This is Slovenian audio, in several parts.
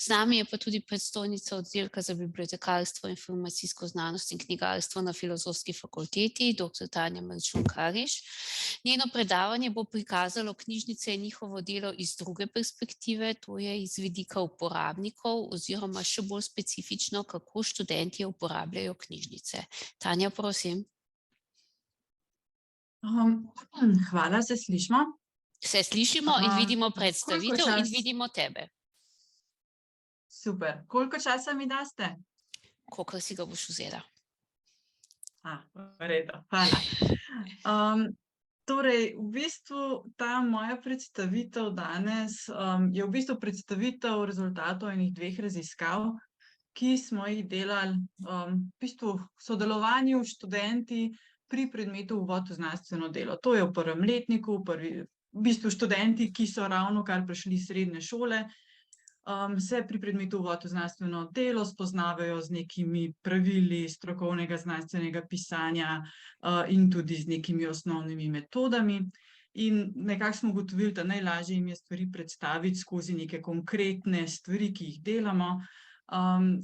Z nami je pa tudi predstojnica oddelka za bibliotekarstvo, informacijsko znanost in knjigarstvo na Filozofski fakulteti, dr. Tanja Marčon-Kariš. Njeno predavanje bo prikazalo knjižnice in njihovo delo iz druge perspektive, to je iz vidika uporabnikov oziroma še bolj specifično, kako študentje uporabljajo knjižnice. Tanja, prosim. Hvala, se slišimo? Se slišimo in vidimo predstavitev in vidimo tebe. Super. Koliko časa mi daste? Kolikor si ga boš vzela. V redu, hvala. Torej, v bistvu ta moja predstavitev danes je v bistvu predstavitev rezultatov enih 2 raziskav, ki smo jih delali v bistvu v sodelovanju s študenti pri predmetu Uvod v znanstveno delo. To je v 1. letniku, v bistvu študenti, ki so ravnokar prišli iz srednje šole, se pri predmetu Uvod v znanstveno delo spoznavajo z nekimi pravili strokovnega znanstvenega pisanja in tudi z nekimi osnovnimi metodami. In nekako smo ugotovili, da najlažje jim je stvari predstaviti skozi neke konkretne stvari, ki jih delamo.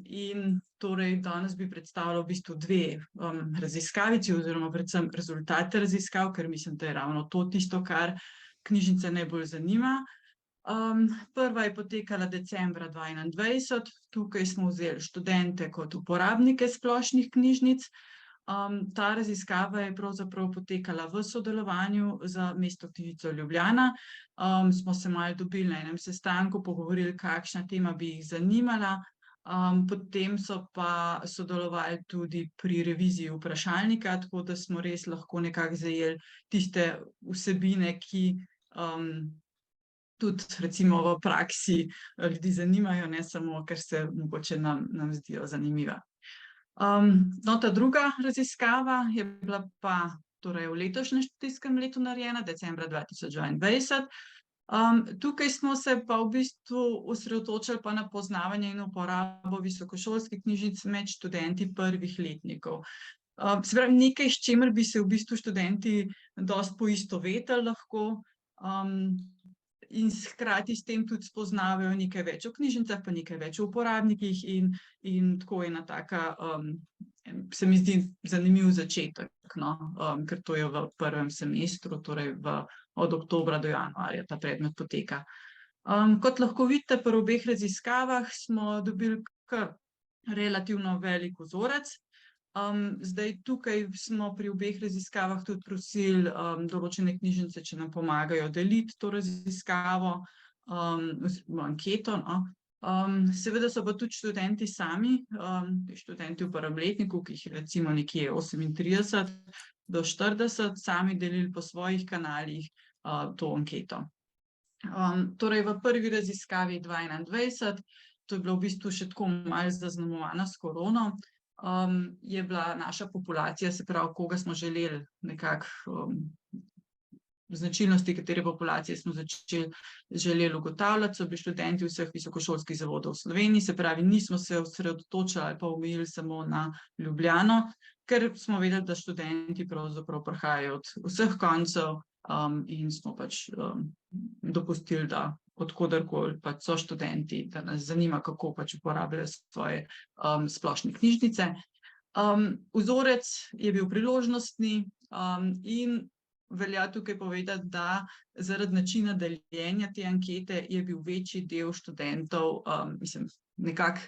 In torej danes bi predstavila v bistvu 2 raziskavici oziroma predvsem rezultate raziskav, ker mislim, da je ravno to tisto, kar knjižnice najbolj zanima. Prva je potekala decembra 2021, tukaj smo vzeli študente kot uporabnike splošnih knjižnic. Ta raziskava je pravzaprav potekala v sodelovanju z Mestno knjižnico Ljubljana. Smo se malo dobili na enem sestanku, pogovorili, kakšna tema bi jih zanimala. Potem so pa sodelovali tudi pri reviziji vprašalnika, tako da smo res lahko nekako zajeli tiste vsebine, ki tudi recimo v praksi ljudi zanimajo, ne samo, ker se mogoče nam zdijo zanimiva. No, ta druga raziskava je bila pa torej v letošnjem študijskem letu narejena, decembra 2022. Tukaj smo se pa v bistvu osredotočili pa na poznavanje in uporabo visokošolskih knjižnic med študenti 1. letnikov. Se pravi, nekaj, s čimer bi se v bistvu študenti dosti poistovetili lahko in hkrati s tem tudi spoznavajo nekaj več o knjižnicah, pa nekaj več o uporabnikih in tako ena taka, se mi zdi, zanimiv začetek, no, ker to je v 1. semestru, torej od oktobra do januarja ta predmet poteka. Kot lahko vidite, pri obeh raziskavah smo dobili kar relativno velik vzorec. Zdaj tukaj smo pri obeh raziskavah tudi prosili določene knjižnice, če nam pomagajo deliti to raziskavo, anketo, no. Seveda so pa tudi študenti sami, študenti v 1. letniku, ki jih je recimo nekje 38 do 40, sami delili po svojih kanalih to anketo. Torej v prvi raziskavi 2021, to je bilo v bistvu še tako malo zaznamovano s korono, je bila naša populacija, se pravi, koga smo želeli nekako, značilnosti, katere populacije smo želeli ugotavljati, so bili študenti vseh visokošolskih zavodov v Sloveniji, se pravi, nismo se osredotočili ali pa omejili samo na Ljubljano, ker smo vedeli, da študenti pravzaprav prihajajo od vseh koncev in smo pač dopustili, da od koderkoli pač so študenti, da nas zanima, kako pač uporabljajo svoje splošne knjižnice. Vzorec je bil priložnostni in velja tukaj povedati, da zaradi načina deljenja te ankete je bil večji del študentov, mislim, nekako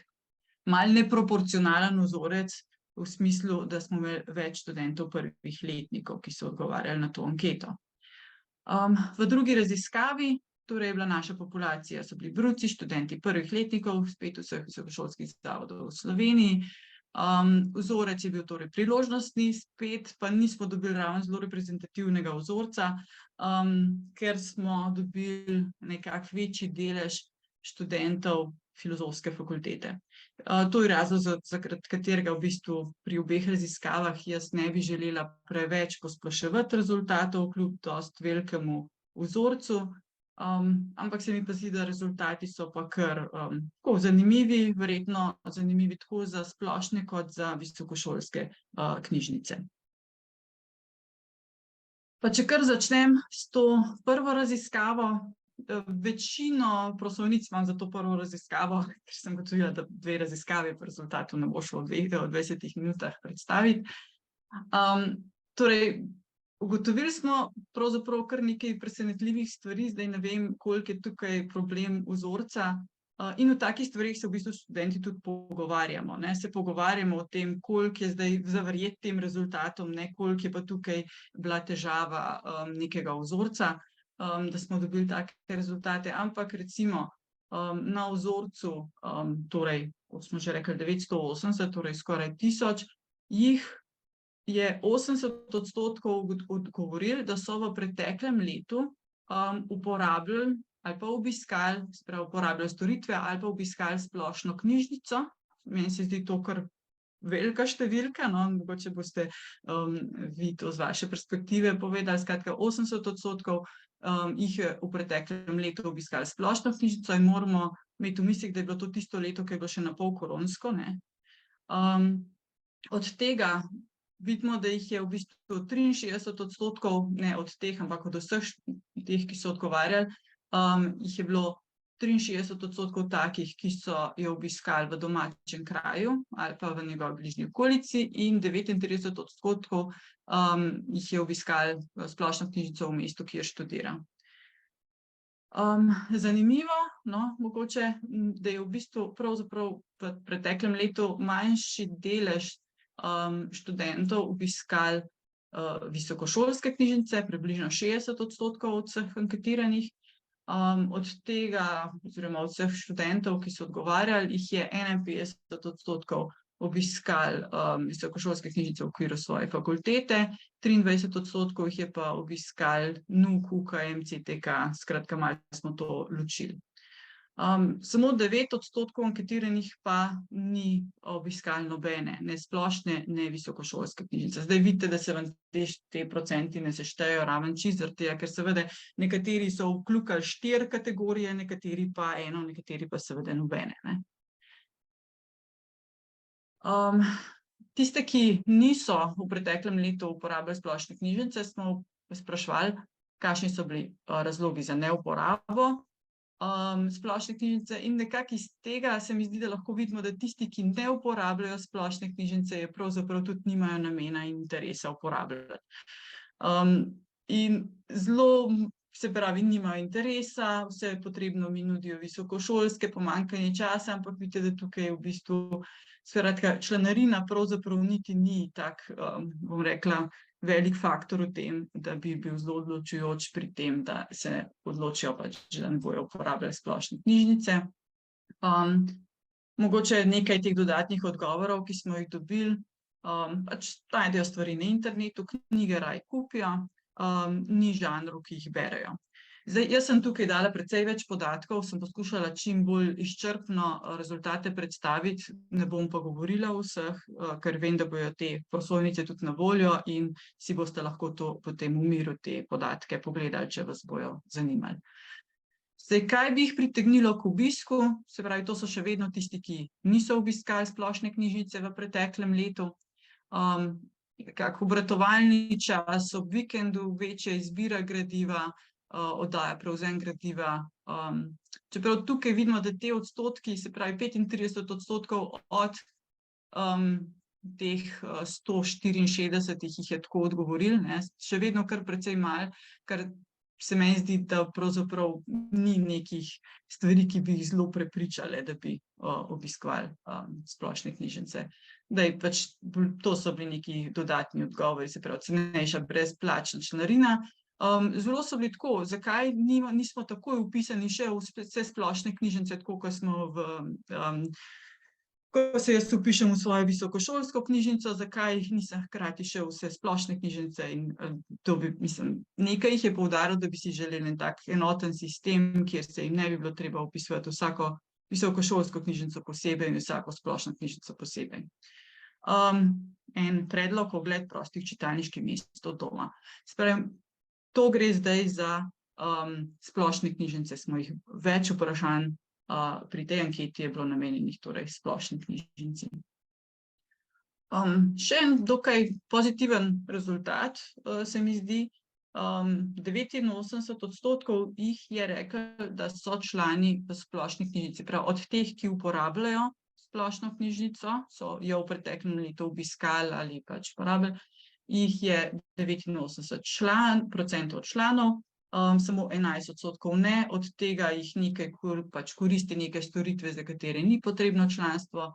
malo neproporcionalen vzorec, v smislu, da smo imeli več študentov 1. letnikov, ki so odgovarjali na to anketo. V drugi raziskavi, torej je bila naša populacija, so bili bruci, študenti 1. letnikov, spet vseh visokošolskih zavodov v Sloveniji. Vzorec je bil torej priložnostni, spet pa nismo dobili ravno zelo reprezentativnega vzorca, ker smo dobili nekako večji delež študentov Filozofske fakultete. To je razlog, zaradi katerega v bistvu pri obeh raziskavah jaz ne bi želela preveč posploševati rezultatov kljub dosti velikemu vzorcu, ampak se mi pa zdi, da rezultati so pa kar zanimivi, verjetno zanimivi tako za splošne kot za visokošolske knjižnice. Pa če kar začnem s to prvo raziskavo, večino prosojnic imam za to prvo raziskavo, ker sem gotovila, da 2 raziskave po rezultatu ne bo šlo v 20 minutah predstaviti. Torej, ugotovili smo pravzaprav kar nekaj presenetljivih stvari, zdaj ne vem, koliko je tukaj problem vzorca. In o takih stvarih se v bistvu študenti tudi pogovarjamo. Se pogovarjamo o tem, koliko je zdaj zaverjeti tem rezultatom, koliko je pa tukaj bila težava nekega vzorca, da smo dobili take rezultate. Ampak recimo na vzorcu, torej, kot smo že rekli, 980, torej skoraj 1000, jih je 80% odgovorili, da so v preteklem letu uporabljali ali pa obiskali, sprav uporabljali storitve ali pa obiskali splošno knjižnico. Meni se zdi to kar velika številka, mogoče boste vi to z vaše perspektive povedali. Skratka, 80% jih je v preteklem letu obiskali splošno knjižnico in moramo imeti v mislih, da je bilo to tisto leto, ki je bilo še napol koronsko. Od tega vidimo, da jih je v bistvu 63%, ne od teh, ampak od vseh teh, ki so odgovarjali, jih je bilo 63% takih, ki so jo obiskali v domačem kraju ali pa v njegovi bližnji okolici, in 39% jih je obiskali splošno knjižnico v mestu, kjer študira. Zanimivo, mogoče, da je v bistvu pravzaprav v preteklem letu manjši delež študentov obiskali visokošolske knjižnice, približno 60% od vseh anketiranih. Od tega, oziroma od vseh študentov, ki so odgovarjali, jih je 51% obiskali visokošolske knjižnice v okviru svoje fakultete, 23% jih je pa obiskali NUK, UKM, CTK, skratka, malo smo to ločili. Samo 9% anketiranih pa ni obiskali nobene, ne splošne, ne visokošolske knjižnice. Zdaj vidite, da se vam te procenti ne seštejejo raven čisto zaradi tega, ker seveda nekateri so vključili 4 kategorije, nekateri pa 1, nekateri pa seveda nobene. Tiste, ki niso v preteklem letu uporabljali splošne knjižnice, smo spraševali, kakšni so bili razlogi za neuporabo splošne knjižnice, in nekako iz tega se mi zdi, da lahko vidimo, da tisti, ki ne uporabljajo splošne knjižnice, je pravzaprav tudi nimajo namena in interesa uporabljati. In zelo, se pravi, nimajo interesa, vse potrebno mi nudijo visokošolske, pomanjkanje časa, ampak vidite, da tukaj v bistvu, skratka, članarina pravzaprav niti ni tak, bom rekla, velik faktor v tem, da bi bil zelo odločujoč pri tem, da se odločijo pač, da ne bojo uporabljali splošne knjižnice. Mogoče nekaj teh dodatnih odgovorov, ki smo jih dobili, pač najdejo stvari na internetu, knjige raje kupijo, ni žanrov, ki jih berejo. Zdaj, jaz sem tukaj dala precej več podatkov, sem poskušala čim bolj izčrpno rezultate predstaviti, ne bom pa govorila o vseh, ker vem, da bojo te prosojnice tudi na voljo in si boste lahko to potem v miru te podatke pogledali, če vas bojo zanimali. Zdaj, kaj bi jih pritegnilo k obisku? Se pravi, to so še vedno tisti, ki niso obiskali splošne knjižnice v preteklem letu. Kak obratovalni čas, ob vikendu večja izbira gradiva, oddaja prevzem gradiva. Čeprav tukaj vidimo, da te odstotki, se pravi 35% od teh 164 jih je tako odgovorili, še vedno kar precej malo, kar se meni zdi, da pravzaprav ni nekih stvari, ki bi jih zelo prepričale, da bi obiskovali splošne knjižnice. Pač to so bili neki dodatni odgovori, se pravi cenejša brezplačna članarina. Zelo so bili tako, zakaj nismo takoj vpisani še v vse splošne knjižnice, tako kot smo ko se jaz vpišem v svojo visokošolsko knjižnico, zakaj nisem hkrati še vse splošne knjižnice, in to bi, mislim, nekaj jih je poudarilo, da bi si želeli en tak enoten sistem, kjer se jim ne bi bilo treba vpisovati vsako visokošolsko knjižnico posebej in vsako splošno knjižnico posebej. En predlog, ogled prostih čitalniških mest od doma. Spremem, to gre zdaj za splošne knjižnice, smo jih več vprašanj pri tej anketi je bilo namenjenih torej splošni knjižnici. Še en dokaj pozitiven rezultat se mi zdi, 89% jih je rekel, da so člani v splošni knjižnici. Prav od teh, ki uporabljajo splošno knjižnico, so jo v preteklem letu obiskali ali pač uporabljali, jih je 89% članov, samo 11% ne, od tega jih nekaj pač koristi neke storitve, za katere ni potrebno članstvo,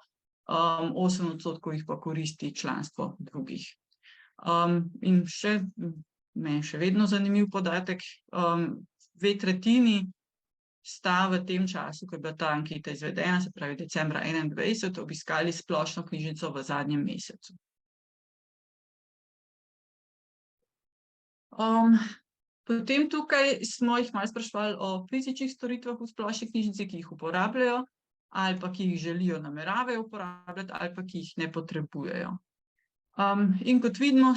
8% jih pa koristi članstvo drugih. In meni še vedno zanimiv podatek, 2/3 sta v tem času, ko je bila ta anketa izvedena, se pravi decembra 2021, obiskali splošno knjižnico v zadnjem mesecu. Potem tukaj smo jih malo spraševali o fizičnih storitvah v splošni knjižnici, ki jih uporabljajo, ali pa ki jih želijo, nameravajo uporabljati, ali pa ki jih ne potrebujejo. In kot vidimo,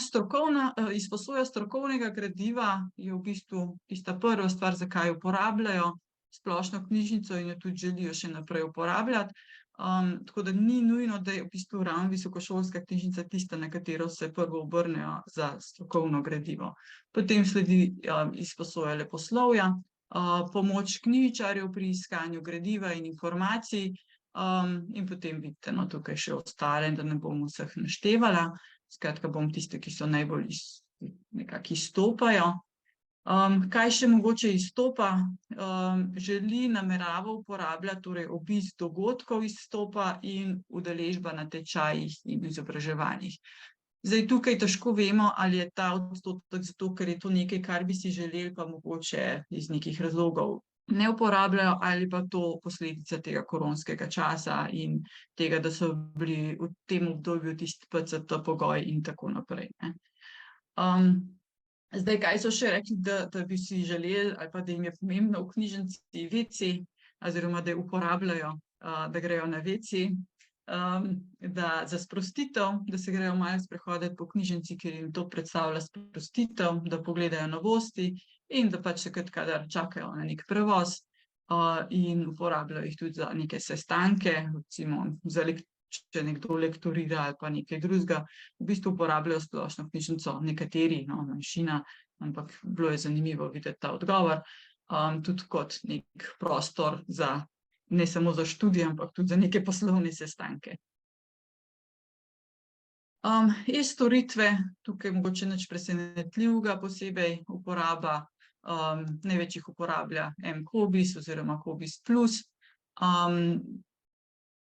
izposoja strokovnega gradiva je v bistvu tista prva stvar, zakaj uporabljajo splošno knjižnico in jo tudi želijo še naprej uporabljati. Tako da ni nujno, da je v bistvu ravno visokošolska knjižnica tista, na katero se prvo obrnejo za strokovno gradivo. Potem sledi izposoja leposlovja, pomoč knjižničarjev pri iskanju gradiva in informacij, in potem vidite, no, tukaj še ostale, da ne bom vseh naštevala. Skratka, bom tiste, ki so najbolj nekako izstopajo. Kaj še mogoče izstopa? Želi, namerava uporabljati, torej obisk dogodkov izstopa in udeležba na tečajih in izobraževanjih. Zdaj, tukaj težko vemo, ali je ta odstotek zato, ker je to nekaj, kar bi si želeli, pa mogoče iz nekih razlogov ne uporabljajo, ali pa to posledica tega koronskega časa in tega, da so bili v tem obdobju tisti PCT pogoj in tako naprej. Zdaj, kaj so še rekli, da bi si želeli, ali pa da jim je pomembno v knjižnici WC, oziroma da jo uporabljajo, da grejo na WC, za sprostitev, da se grejo malo sprehoditi po knjižnici, ker jim to predstavlja sprostitev, da pogledajo novosti in da pač takrat, kadar čakajo na nek prevoz, in uporabljajo jih tudi za neke sestanke, recimo če nekdo lektorira ali pa nekaj drugega, v bistvu uporabljajo splošno knjižnico, nekateri, no, manjšina, ampak bilo je zanimivo videti ta odgovor, tudi kot nek prostor za, ne samo za študij, ampak tudi za neke poslovne sestanke. E-storitve, tukaj mogoče nič presenetljivega, posebej uporaba, največ jih uporablja mCOBISS oziroma COBISS Plus.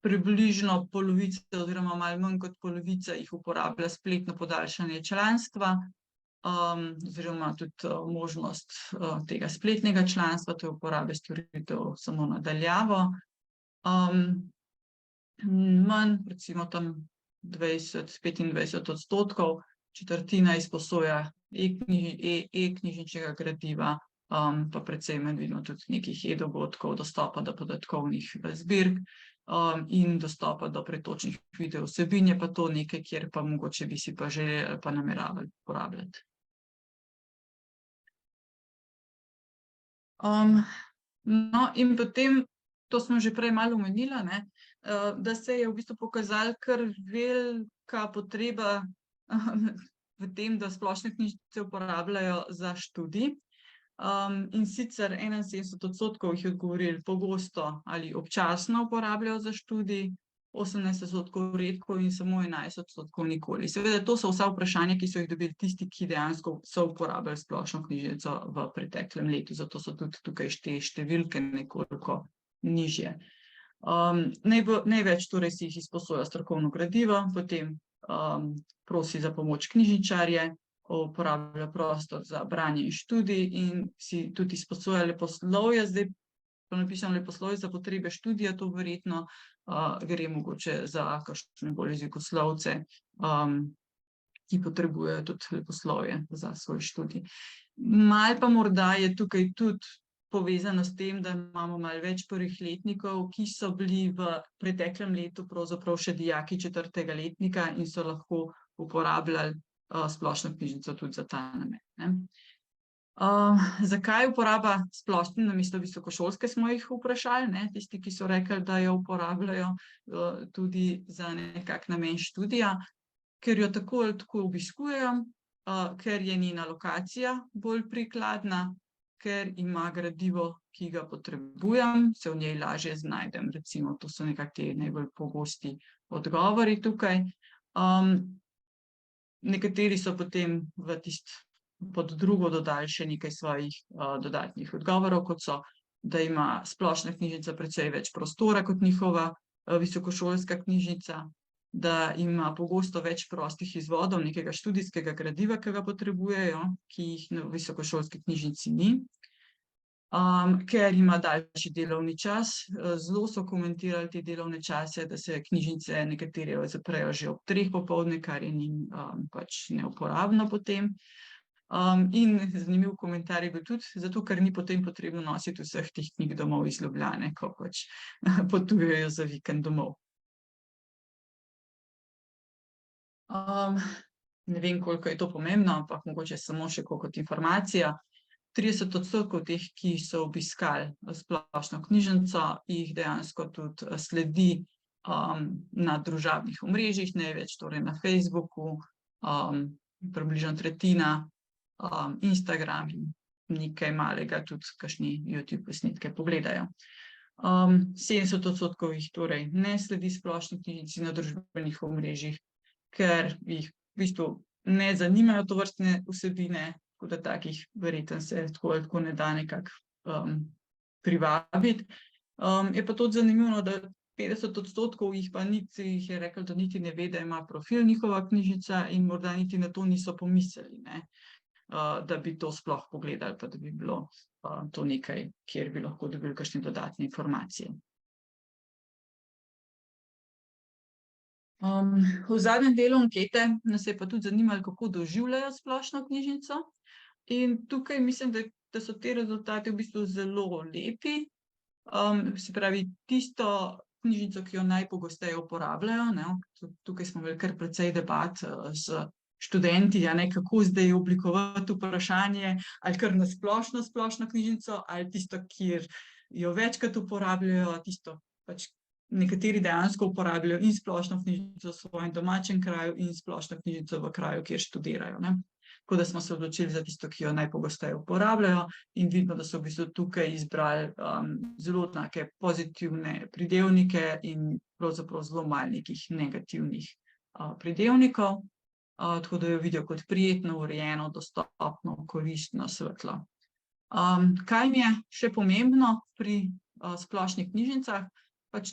Približno polovica oziroma malo manj kot polovica jih uporablja spletno podaljšanje članstva, oziroma tudi možnost tega spletnega članstva, to je uporabe storitev samo na daljavo. Manj, recimo tam 20–25%, četrtina izposoja e-knjižničnega gradiva, pa precej manj vidimo tudi nekih e-dogodkov, dostopa do podatkovnih zbirk, in dostopa do pretočnih video vsebin, je pa to nekaj, kjer pa mogoče bi si pa želeli ali pa nameravali uporabljati. No, in potem, to smo že prej malo omenila, ne, da se je v bistvu pokazalo kar velika potreba v tem, da splošne knjižnice uporabljajo za študij. In sicer 71% jih je odgovorilo pogosto ali občasno uporabljajo za študij, 18% redko in samo 11% nikoli. Seveda, to so vsa vprašanja, ki so jih dobili tisti, ki dejansko so uporabljali splošno knjižnico v preteklem letu, zato so tudi tukaj te številke nekoliko nižje. Največ torej si jih izposoja strokovno gradivo, potem prosi za pomoč knjižničarje, uporablja prostor za branje in študij in si tudi izposoja leposlovje. Zdaj pa napišem leposlovje za potrebe študija, to verjetno gre mogoče za kakšne bolj jezikoslovce, ki potrebujejo tudi leposlovje za svoj študij. Malo pa morda je tukaj tudi povezano s tem, da imamo malo več prvih letnikov, ki so bili v preteklem letu pravzaprav še dijaki 4. letnika in so lahko uporabljali splošno knjižnico tudi za ta namen. Zakaj uporaba splošne namesto visokošolske, smo jih vprašali, ne, tisti, ki so rekli, da jo uporabljajo tudi za nekak namen študija, ker jo tako ali tako obiskujejo, ker je njena lokacija bolj prikladna, ker ima gradivo, ki ga potrebujem, se v njej lažje znajdem. Recimo, to so nekako najbolj pogosti odgovori tukaj. Nekateri so potem pod drugo dodali še nekaj svojih dodatnih odgovorov, kot so, da ima splošna knjižnica precej več prostora kot njihova visokošolska knjižnica, da ima pogosto več prostih izvodov nekega študijskega gradiva, ki ga potrebujejo, ki jih na visokošolski knjižnici ni. Ker ima daljši delovni čas, zelo so komentirali te delovne čase, da se knjižnice nekatere zaprejo že ob 3 popoldne, kar je njim pač neuporabno potem. In zanimiv komentar je bil tudi, zato ker ni potem potrebno nositi vseh teh knjig domov iz Ljubljane, ko pač potujejo za vikend domov. Ne vem, koliko je to pomembno, ampak mogoče samo še kot informacija. 30% teh, ki so obiskali splošno knjižnico, jih dejansko tudi sledi na družabnih omrežjih, največ torej na Facebooku, približno tretjina, Instagram in nekaj malega tudi kakšni YouTube posnetke pogledajo. 70% jih torej ne sledi splošni knjižnici na družbenih omrežjih, ker jih v bistvu ne zanimajo tovrstne vsebine, tako da takih verjetno se tako ne da nekako privabiti. Je pa tudi zanimivo, da 50% jih je reklo, da niti ne ve, da ima profil njihova knjižnica in morda niti na to niso pomislili, da bi to sploh pogledali, pa da bi bilo to nekaj, kjer bi lahko dobili kakšne dodatne informacije. V zadnjem delu ankete nas je pa tudi zanimalo, kako doživljajo splošno knjižnico. In tukaj mislim, da so ti rezultati v bistvu zelo lepi. Se pravi, tisto knjižnico, ki jo najpogosteje uporabljajo, tukaj smo imeli kar precej debat s študenti, kako zdaj oblikovati vprašanje, ali kar na splošno knjižnico, ali tisto, kjer jo večkrat uporabljajo, tisto pač nekateri dejansko uporabljajo in splošno knjižnico v svojem domačem kraju in splošno knjižnico v kraju, kjer študirajo. Tako da smo se odločili za tisto, ki jo najpogosteje uporabljajo, in vidimo, da so v bistvu tukaj izbrali zelo take pozitivne pridevnike in pravzaprav zelo malo nekih negativnih pridevnikov, tako da jo vidijo kot prijetno, urejeno, dostopno, koristno, svetlo. Kaj mi je še pomembno pri splošnih knjižnicah? Pač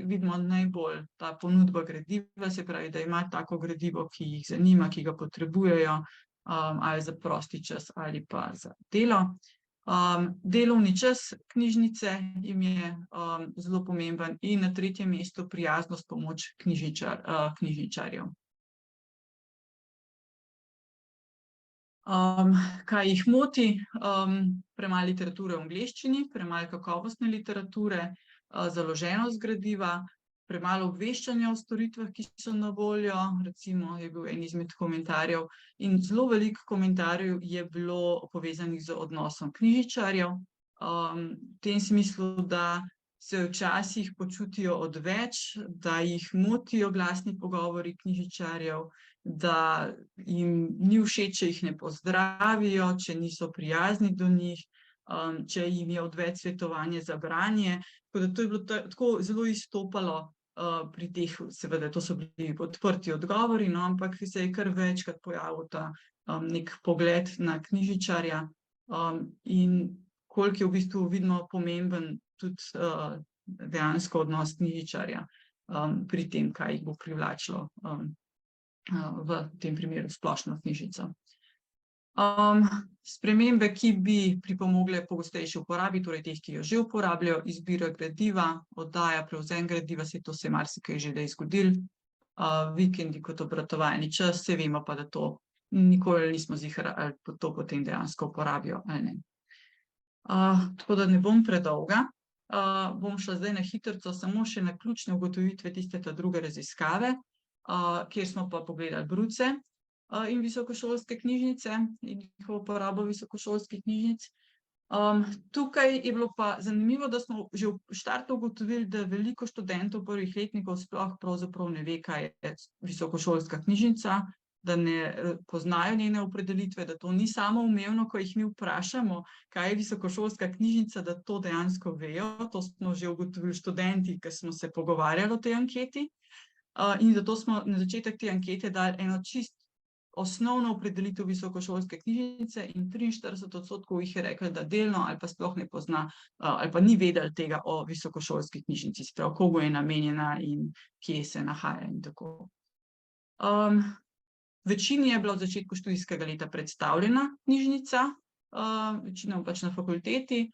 vidimo najbolj ta ponudba gradiva, se pravi, da ima tako gradivo, ki jih zanima, ki ga potrebujejo, ali za prosti čas ali pa za delo. Delovni čas knjižnice jim je zelo pomemben in na 3. mestu prijaznost, pomoč knjižničarjev. Kaj jih moti? Premalo literature v angleščini, premalo kakovostne literature, založenost gradiva, premalo obveščanja o storitvah, ki so na voljo, recimo je bil en izmed komentarjev, in zelo veliko komentarjev je bilo povezanih z odnosom knjižničarjev, v tem smislu, da se včasih počutijo odveč, da jih motijo glasni pogovori knjižničarjev, da jim ni všeč, če jih ne pozdravijo, če niso prijazni do njih, če jim je odveč svetovanje za branje. Tako da to je bilo tako zelo izstopalo pri teh, seveda to so bili odprti odgovori, ampak se je kar večkrat pojavil ta nek pogled na knjižničarja in koliko je v bistvu vidno pomemben tudi dejansko odnos knjižničarja pri tem, kaj jih bo privlačilo v tem primeru splošno knjižnico. Spremembe, ki bi pripomogle pogostejši uporabi, torej teh, ki jo že uporabljajo, izbira gradiva, oddaja, prevzem gradiva, to se je marsikaj že zgodilo, vikendi kot obratovalni čas, se vemo pa, da to nikoli nismo ziher, ali to potem dejansko uporabijo ali ne. Tako da ne bom predolga, bom šla zdaj na hitrico samo še na ključne ugotovitve tiste druge raziskave, kjer smo pa pogledali bruce in visokošolske knjižnice in njihovo uporabo visokošolskih knjižnic. Tukaj je bilo pa zanimivo, da smo že v štartu ugotovili, da veliko študentov prvih letnikov sploh pravzaprav ne ve, kaj je visokošolska knjižnica, da ne poznajo njene opredelitve, da to ni samoumevno, ko jih mi vprašamo, kaj je visokošolska knjižnica, da to dejansko vejo. To smo že ugotovili študenti, ki smo se pogovarjali o tej anketi. In zato smo na začetek te ankete dali eno čist osnovno opredelitev visokošolske knjižnice in 43% jih je reklo, da delno ali pa sploh ne pozna ali pa ni vedel tega o visokošolski knjižnici, se pravi, komu je namenjena in kje se nahaja in tako. Večini je bila od začetku študijskega leta predstavljena knjižnica, večinoma pač na fakulteti,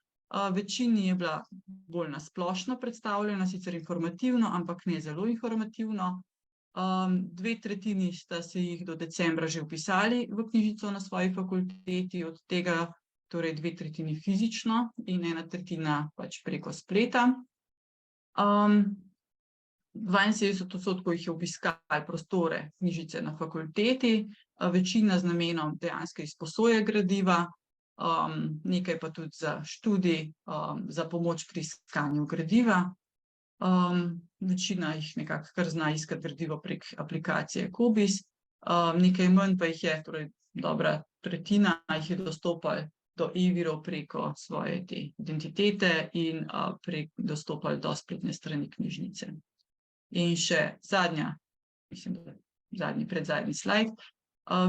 večini je bila bolj na splošno predstavljena, sicer informativno, ampak ne zelo informativno. 2/3 sta se jih do decembra že vpisali v knjižnico na svoji fakulteti, od tega torej 2/3 fizično in 1/3 pač preko spleta. 72% jih je obiskalo prostore knjižnice na fakulteti, večina z namenom dejanske izposoje gradiva, nekaj pa tudi za študij, za pomoč pri iskanju gradiva. Večina jih nekako kar zna iskati gradivo prek aplikacije Cobiss, nekaj manj pa jih je, torej dobra tretjina jih je dostopalo do e-virov preko svoje te identitete in dostopali do spletne strani knjižnice. In še zadnja, mislim, da predzadnji slajd,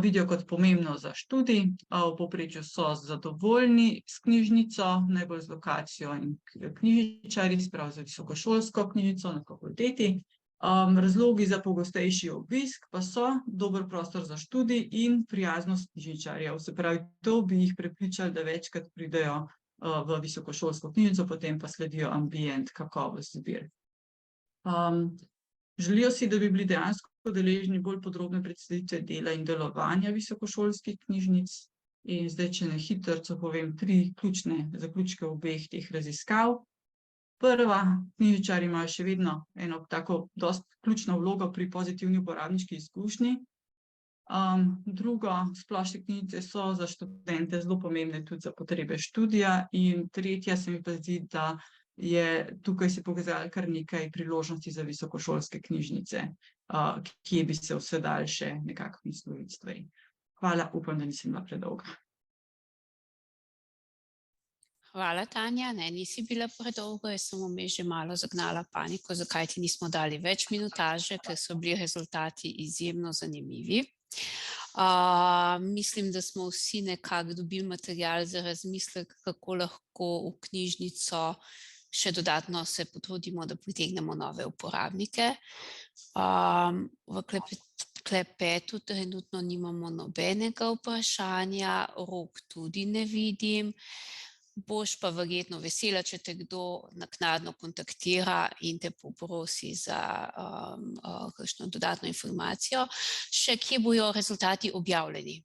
vidijo kot pomembno za študij. V povprečju so zadovoljni s knjižnico, najbolj z lokacijo in knjižničarji, se pravi za visokošolsko knjižnico na fakulteti. Razlogi za pogostejši obisk pa so dober prostor za študij in prijaznost knjižničarjev. Se pravi, to bi jih prepričali, da večkrat pridejo v visokošolsko knjižnico, potem pa sledijo ambient, kakovost zbirk. Želijo si, da bi bili dejansko deležni bolj podrobne predstavitve dela in delovanja visokošolskih knjižnic. In zdaj, če na hitro povem 3 ključne zaključke obeh teh raziskav. Prva, knjižničarji imajo še vedno eno tako dosti ključno vlogo pri pozitivni uporabniški izkušnji. Drugo, splošne knjižnice so za študente zelo pomembne tudi za potrebe študija. In tretja se mi pa zdi, da je tukaj se pokazalo kar nekaj priložnosti za visokošolske knjižnice, kje bi se vse dalo še nekako nasloviti stvari. Hvala, upam, da nisem bila predolga. Hvala, Tanja. Ne, nisi bila predolga, jaz sem vmes že malo zagnala paniko, zakaj ti nismo dali več minutaže, ker so bili rezultati izjemno zanimivi. Mislim, da smo vsi nekako dobili material za razmislek, kako lahko v knjižnico še dodatno se potrudimo, da pritegnemo nove uporabnike. V klepetu trenutno nimamo nobenega vprašanja, rok tudi ne vidim. Boš pa verjetno vesela, če te kdo naknadno kontaktira in te poprosi za kakšno dodatno informacijo. Še kje bojo rezultati objavljeni?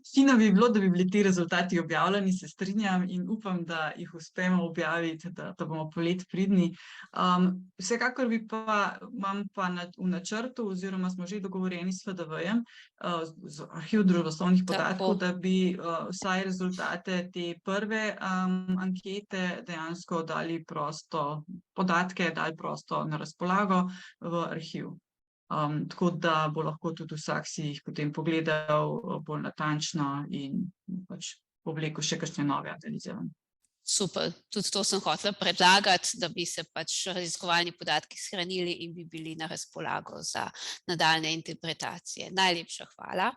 Fino bi bilo, da bi bili ti rezultati objavljeni, se strinjam in upam, da jih uspemo objaviti, da bomo poleti pridni. Vsekakor imam pa v načrtu oziroma smo že dogovorjeni s FDV-jem, z Arhivom družboslovnih podatkov, da bi vsaj rezultate te prve ankete dejansko dali podatke dali prosto na razpolago v arhiv. Tako da bo lahko tudi vsak si jih potem pogledal bolj natančno in pač povlekel še kakšne nove analize. Super, tudi to sem hotela predlagati, da bi se pač raziskovalni podatki shranili in bi bili na razpolago za nadaljne interpretacije. Najlepša hvala.